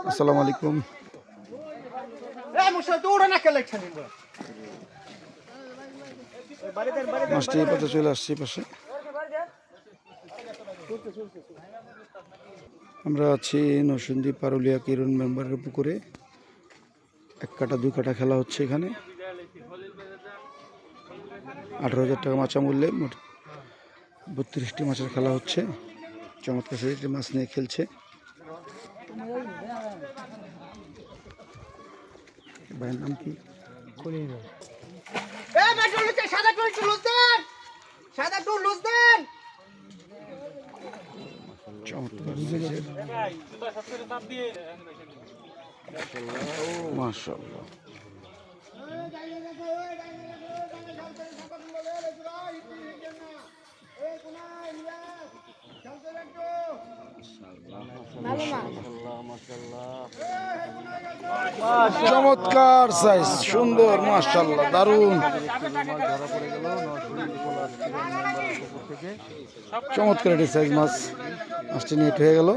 আসসালামু আলাইকুম। মাছটি পাতে চলে আসছি পাশে। আমরা আছি নরসিংদী পারুলিয়া কিরণ মেম্বারের পুকুরে। 1 কাটা 2 কাটা খেলা হচ্ছে এখানে। 18,000 টাকা মাচা মূল্যে মোট 32টি মাছের খেলা হচ্ছে। চমৎকার শরীরটি মাছ নিয়ে খেলছে। ভাইয়ের নাম কি? মাশাআল্লাহ। চমৎকার সাইজ, সুন্দর, মাশাআল্লাহ, দারুণ, চমৎকার একটি সাইজ মাছ। মাছটি নেট হয়ে গেল।